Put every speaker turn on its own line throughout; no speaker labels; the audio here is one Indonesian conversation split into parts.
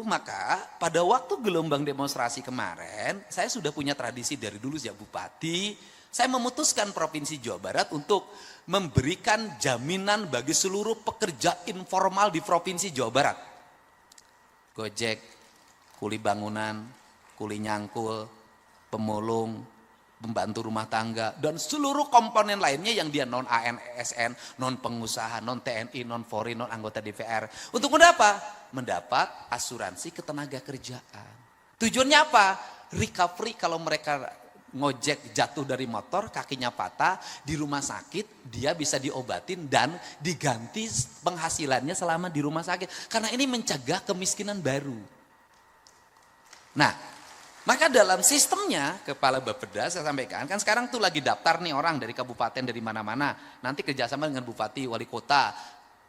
Maka pada waktu gelombang demonstrasi kemarin, saya sudah punya tradisi dari dulu sejak bupati, saya memutuskan Provinsi Jawa Barat untuk memberikan jaminan bagi seluruh pekerja informal di Provinsi Jawa Barat. Gojek, kuli bangunan, kuli nyangkul, pemulung, pembantu rumah tangga, dan seluruh komponen lainnya yang dia non ASN, non pengusaha, non TNI, non Polri, non anggota DPR. Untuk mendapat asuransi ketenaga kerjaan. Tujuannya apa? Recovery kalau mereka ngojek jatuh dari motor, kakinya patah, di rumah sakit, dia bisa diobatin dan diganti penghasilannya selama di rumah sakit. Karena ini mencegah kemiskinan baru. Nah, maka dalam sistemnya, Kepala Bapeda saya sampaikan, kan sekarang tuh lagi daftar nih orang dari kabupaten, dari mana-mana. Nanti kerjasama dengan bupati, wali kota.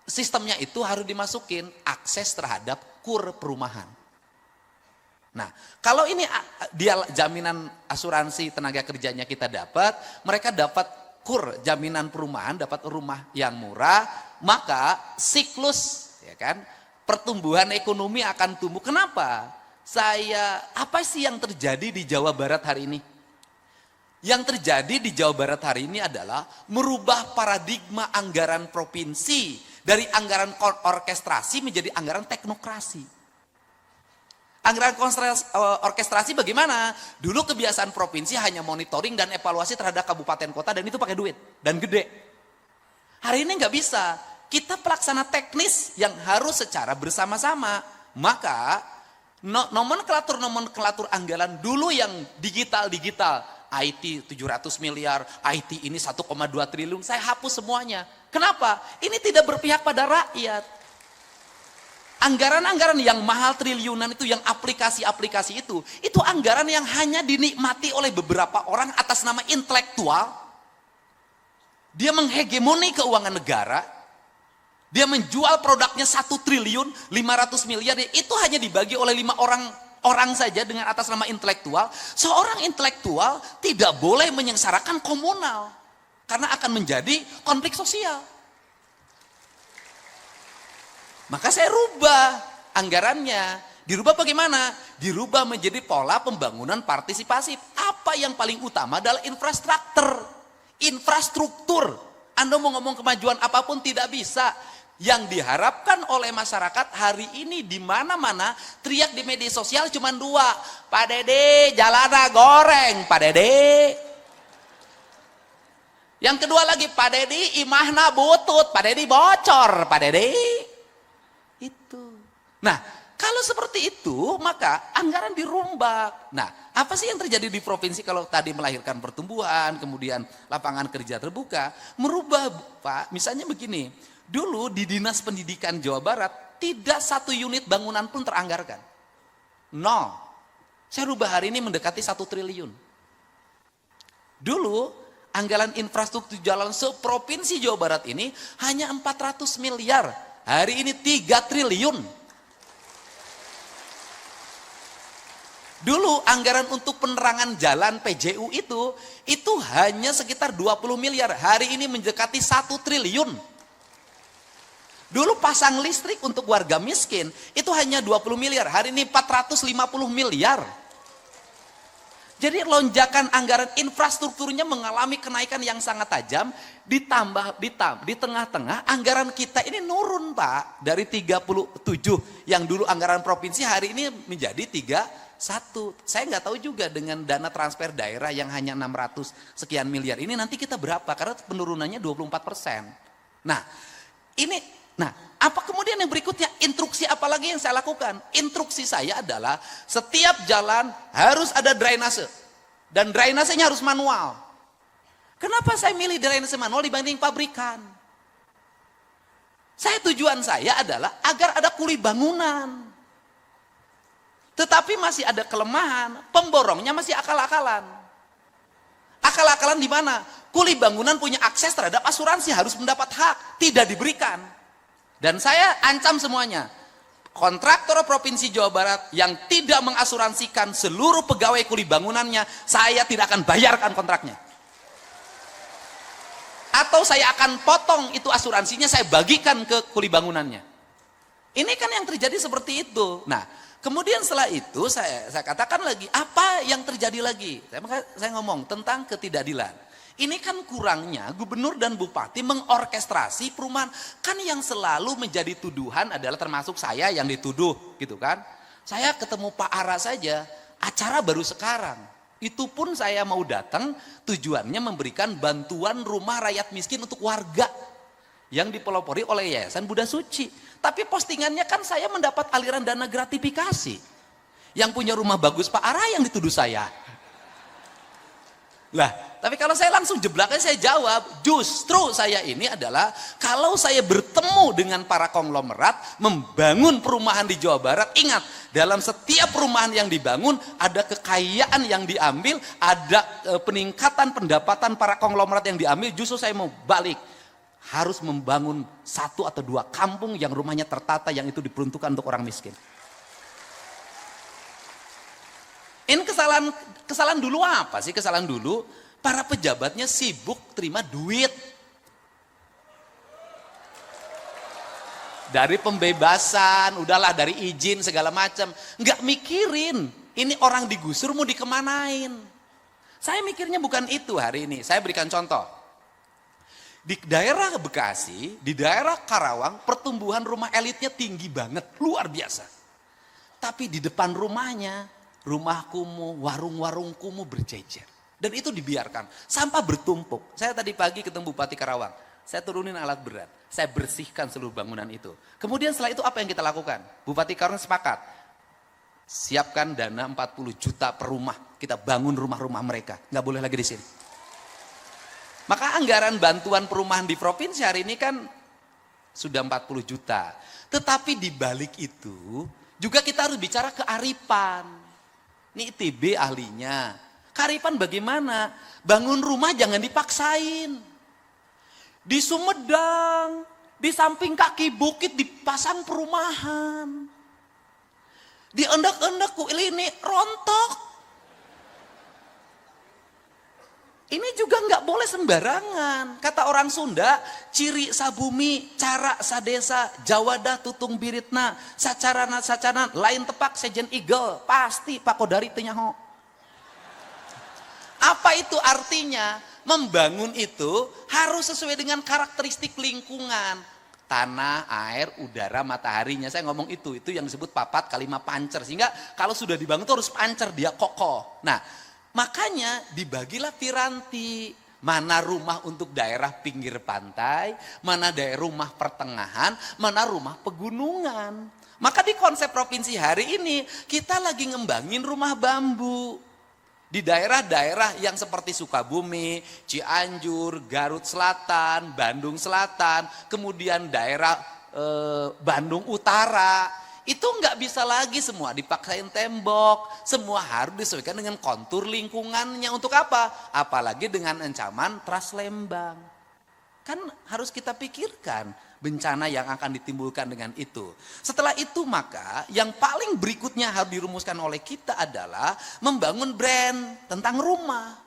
Sistemnya itu harus dimasukin akses terhadap KUR perumahan. Nah, kalau ini dia jaminan asuransi tenaga kerjanya kita dapat, mereka dapat KUR jaminan perumahan, dapat rumah yang murah, maka siklus ya kan, pertumbuhan ekonomi akan tumbuh. Kenapa? Apa sih yang terjadi di Jawa Barat hari ini? Yang terjadi di Jawa Barat hari ini adalah merubah paradigma anggaran provinsi dari anggaran orkestrasi menjadi anggaran teknokrasi. Anggaran orkestrasi bagaimana? Dulu kebiasaan provinsi hanya monitoring dan evaluasi terhadap kabupaten kota dan itu pakai duit dan gede. Hari ini nggak bisa. Kita pelaksana teknis yang harus secara bersama-sama. Maka nomenklatur anggaran dulu yang digital, IT 700 miliar, IT ini 1,2 triliun, saya hapus semuanya. Kenapa? Ini tidak berpihak pada rakyat. Anggaran-anggaran yang mahal triliunan itu, yang aplikasi-aplikasi itu anggaran yang hanya dinikmati oleh beberapa orang atas nama intelektual. Dia menghegemoni keuangan negara. Dia menjual produknya 1 triliun 500 miliar, itu hanya dibagi oleh 5 orang saja dengan atas nama intelektual. Seorang intelektual tidak boleh menyengsarakan komunal karena akan menjadi konflik sosial. Maka saya rubah anggarannya. Dirubah bagaimana? Dirubah menjadi pola pembangunan partisipasi. Apa yang paling utama adalah infrastruktur. Anda mau ngomong kemajuan apapun tidak bisa. Yang diharapkan oleh masyarakat hari ini di mana-mana teriak di media sosial cuma 2. Pak Dede jalana goreng, Pak Dede. Yang kedua lagi, Pak Dede imahna butut, Pak Dede bocor, Pak Dede. Itu. Nah, kalau seperti itu maka anggaran dirombak. Nah, apa sih yang terjadi di provinsi kalau tadi melahirkan pertumbuhan, kemudian lapangan kerja terbuka, merubah Pak, misalnya begini. Dulu di Dinas Pendidikan Jawa Barat tidak 1 unit bangunan pun teranggarkan. 0. Saya rubah hari ini mendekati 1 triliun. Dulu anggaran infrastruktur jalan seprovinsi Jawa Barat ini hanya 400 miliar. Hari ini 3 triliun. Dulu anggaran untuk penerangan jalan PJU itu hanya sekitar 20 miliar. Hari ini mendekati 1 triliun. Dulu pasang listrik untuk warga miskin itu hanya 20 miliar, hari ini 450 miliar. Jadi lonjakan anggaran infrastrukturnya mengalami kenaikan yang sangat tajam, ditambah di tengah-tengah anggaran kita ini nurun Pak, dari 37 yang dulu anggaran provinsi hari ini menjadi 31. Saya nggak tahu juga dengan dana transfer daerah yang hanya 600 sekian miliar ini nanti kita berapa, karena penurunannya 24%. Nah, apa kemudian yang berikutnya? Instruksi apa lagi yang saya lakukan? Instruksi saya adalah setiap jalan harus ada drainase. Dan drainasenya harus manual. Kenapa saya milih drainase manual dibanding pabrikan? Tujuan saya adalah agar ada kuli bangunan. Tetapi masih ada kelemahan, pemborongnya masih akal-akalan. Akal-akalan di mana? Kuli bangunan punya akses terhadap asuransi, harus mendapat hak, tidak diberikan. Dan saya ancam semuanya, kontraktor Provinsi Jawa Barat yang tidak mengasuransikan seluruh pegawai kuli bangunannya, saya tidak akan bayarkan kontraknya. Atau saya akan potong itu asuransinya, saya bagikan ke kuli bangunannya. Ini kan yang terjadi seperti itu. Nah, Kemudian setelah itu saya katakan lagi, apa yang terjadi lagi? Saya ngomong tentang ketidakadilan. Ini kan kurangnya gubernur dan bupati mengorkestrasi perumahan. Kan yang selalu menjadi tuduhan adalah termasuk saya yang dituduh gitu kan. Saya ketemu Pak Ara saja, acara baru sekarang. Itu pun saya mau datang tujuannya memberikan bantuan rumah rakyat miskin untuk warga yang dipelopori oleh Yayasan Buddha Suci. Tapi postingannya kan saya mendapat aliran dana gratifikasi. Yang punya rumah bagus Pak Ara yang dituduh saya. Lah, tapi kalau saya langsung jeblaknya saya jawab, justru saya ini adalah kalau saya bertemu dengan para konglomerat membangun perumahan di Jawa Barat, ingat dalam setiap perumahan yang dibangun ada kekayaan yang diambil, ada peningkatan pendapatan para konglomerat yang diambil. Justru saya mau balik, harus membangun 1 atau 2 kampung yang rumahnya tertata, yang itu diperuntukkan untuk orang miskin. Ini kesalahan dulu apa sih? Kesalahan dulu para pejabatnya sibuk terima duit. Dari pembebasan, udahlah dari izin segala macam. Nggak mikirin, ini orang digusur mau dikemanain. Saya mikirnya bukan itu hari ini. Saya berikan contoh. Di daerah Bekasi, di daerah Karawang, pertumbuhan rumah elitnya tinggi banget, luar biasa. Tapi di depan rumahnya, rumah kumuh, warung-warung kumuh berjejer. Dan itu dibiarkan, sampah bertumpuk. Saya tadi pagi ketemu Bupati Karawang, saya turunin alat berat, saya bersihkan seluruh bangunan itu. Kemudian setelah itu apa yang kita lakukan? Bupati Karawang sepakat, siapkan dana 40 juta per rumah, kita bangun rumah-rumah mereka, nggak boleh lagi di sini. Maka anggaran bantuan perumahan di provinsi hari ini kan sudah 40 juta. Tetapi di balik itu juga kita harus bicara kearifan. Ini ITB ahlinya. Kearifan bagaimana? Bangun rumah jangan dipaksain. Di Sumedang, di samping kaki bukit dipasang perumahan. Di endak-endak ini rontok. Ini juga nggak boleh sembarangan. Kata orang Sunda, ciri sabumi, cara sadesa, jawada tutung biritna, sacarana sacaran, lain tepak sejen igel, pasti pakodari tenyaho. Apa itu artinya? Membangun itu harus sesuai dengan karakteristik lingkungan. Tanah, air, udara, mataharinya. Saya ngomong itu yang disebut papat kalimat pancer. Sehingga kalau sudah dibangun itu harus pancer, dia kokoh. Nah, makanya dibagilah piranti, mana rumah untuk daerah pinggir pantai, mana daerah rumah pertengahan, mana rumah pegunungan. Maka di konsep provinsi hari ini kita lagi ngembangin rumah bambu. Di daerah-daerah yang seperti Sukabumi, Cianjur, Garut Selatan, Bandung Selatan, kemudian daerah Bandung Utara, itu nggak bisa lagi semua dipaksain tembok, semua harus disesuaikan dengan kontur lingkungannya. Untuk apa? Apalagi dengan ancaman Trans Lembang. Kan harus kita pikirkan bencana yang akan ditimbulkan dengan itu. Setelah itu maka yang paling berikutnya harus dirumuskan oleh kita adalah membangun brand tentang rumah.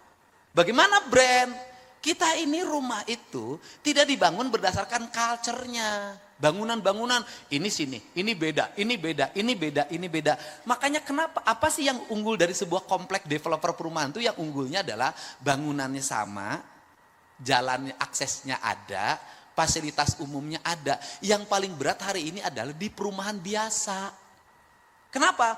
Bagaimana brand? Kita ini rumah itu tidak dibangun berdasarkan culture-nya. Bangunan-bangunan ini sini, ini beda, ini beda, ini beda, ini beda. Makanya kenapa, apa sih yang unggul dari sebuah komplek developer perumahan itu? Yang unggulnya adalah bangunannya sama, jalannya aksesnya ada, fasilitas umumnya ada. Yang paling berat hari ini adalah di perumahan biasa. Kenapa?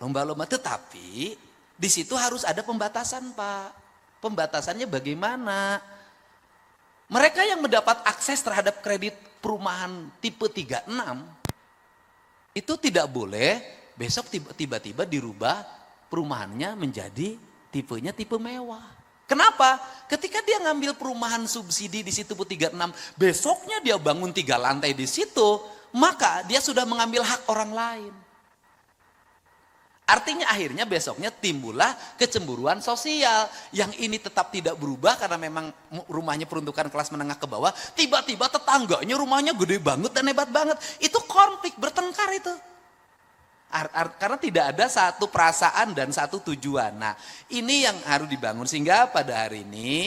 Lomba-lomba, tetapi di situ harus ada pembatasan, Pak. Pembatasannya bagaimana? Mereka yang mendapat akses terhadap kredit perumahan tipe 36 itu tidak boleh besok tiba-tiba dirubah perumahannya menjadi tipenya tipe mewah. Kenapa? Ketika dia ngambil perumahan subsidi di situ 36, besoknya dia bangun 3 lantai di situ, maka dia sudah mengambil hak orang lain. Artinya akhirnya besoknya timbullah kecemburuan sosial. Yang ini tetap tidak berubah karena memang rumahnya peruntukan kelas menengah ke bawah. Tiba-tiba tetangganya rumahnya gede banget dan hebat banget. Itu konflik, bertengkar itu. Karena tidak ada satu perasaan dan satu tujuan. Nah, ini yang harus dibangun sehingga pada hari ini